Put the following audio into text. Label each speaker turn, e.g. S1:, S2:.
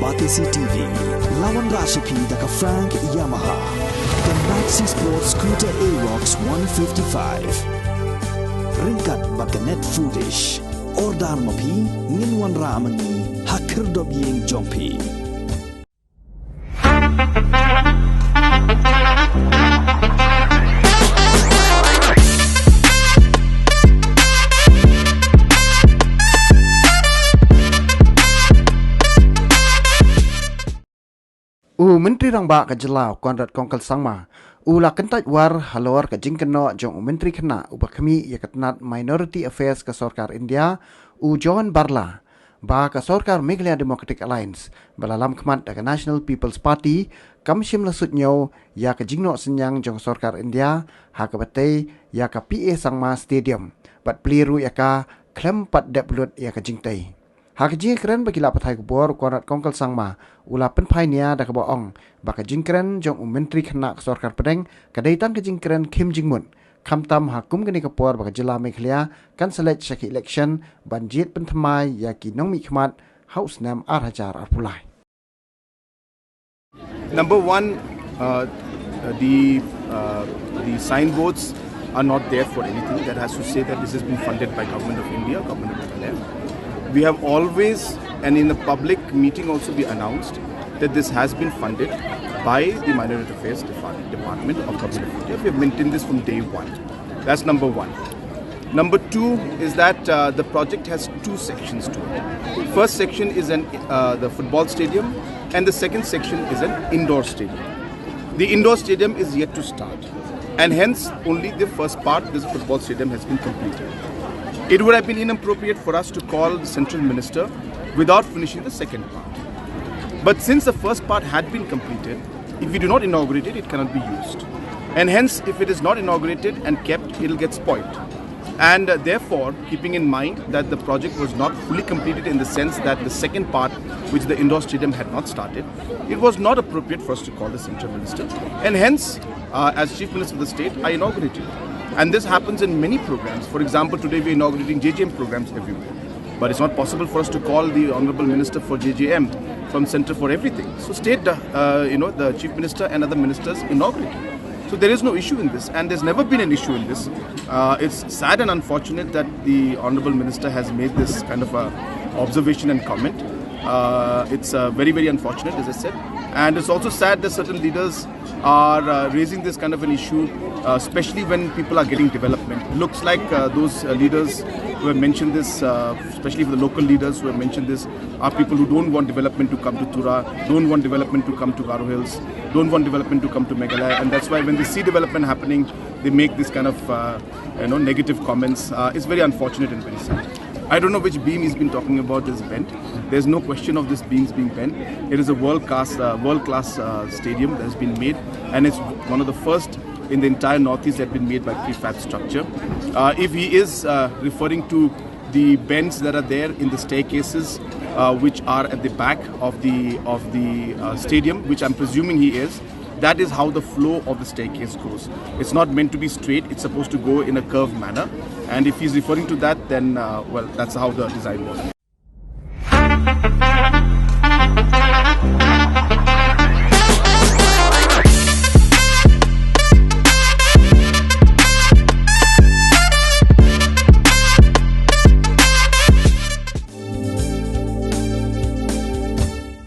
S1: Batisi TV, Lawan Rashapi Daka Frank Yamaha, the Maxi Sports Scooter A-Rox 155, Ringkat Bakanet Foodish, Ordar Mapi, Ninwan Ramani, Hakir Dobying Jompi.
S2: Menteri Rangba ke Jelau Conrad Sangma la Kyntait war halor ke jingkeno jong menteri kena ubakmi ya ketnat Minority Affairs ke Sorkar India John Barla ba ke Sorkar Meghalaya Democratic Alliance balalam kemat ke National People's Party kamshim lasutnyo ya ke jingno senyang jong Sorkar India ha ke batay ya ke PA Sangma Stadium bat pliru ya ka klem pat deplut ya ke jingtai. Hak jingkren bagi lapatai kubor Conrad Sangma ula penpai nia dak boong baka jingkren jong menteri kena Sorkar Pdeng kadaitan ke jingkren Kim Jingmun kamtam hakum geni kapor baka jela Meghalaya kan select syaki election banjit pentamai yaki nong mi khmat house nam arhajar arpulai.
S3: Number one, the signboards are not there for anything. That has to say that this has been funded by Government of India, Government of Meghalaya. We have always, and in the public meeting also we announced that this has been funded by the Minority Affairs Department of Government of India. We have maintained this from day one. That's number one. Number two is that the project has two sections to it. First section is the football stadium, and the second section is an indoor stadium. The indoor stadium is yet to start, and hence only the first part, this football stadium, has been completed. It would have been inappropriate for us to call the central minister without finishing the second part. But since the first part had been completed, if we do not inaugurate it, it cannot be used. And hence, if it is not inaugurated and kept, it will get spoiled. And therefore, keeping in mind that the project was not fully completed in the sense that the second part, which the indoor stadium had not started, it was not appropriate for us to call the central minister. And hence, as Chief Minister of the state, I inaugurated it. And this happens in many programs. For example, today we are inaugurating JJM programs everywhere. But it's not possible for us to call the Honorable Minister for JJM from Centre for everything. So state, the Chief Minister and other ministers inaugurate. So there is no issue in this, and there's never been an issue in this. It's sad and unfortunate that the Honorable Minister has made this kind of a observation and comment. It's very, very unfortunate, as I said. And it's also sad that certain leaders are raising this kind of an issue, especially when people are getting development. It looks like those leaders who have mentioned this, especially for the local leaders who have mentioned this, are people who don't want development to come to Tura, don't want development to come to Garo Hills, don't want development to come to Meghalaya. And that's why when they see development happening, they make this kind of negative comments. It's very unfortunate and very sad. I don't know which beam he's been talking about is bent. There's no question of this beams being bent. It is a world-class stadium that has been made, and it's one of the first in the entire Northeast that have been made by prefab structure. If he is referring to the bends that are there in the staircases, which are at the back of the stadium, which I'm presuming he is, that is how the flow of the staircase goes. It's not meant to be straight, it's supposed to go in a curved manner. And if he's referring to that, then, that's how the design was.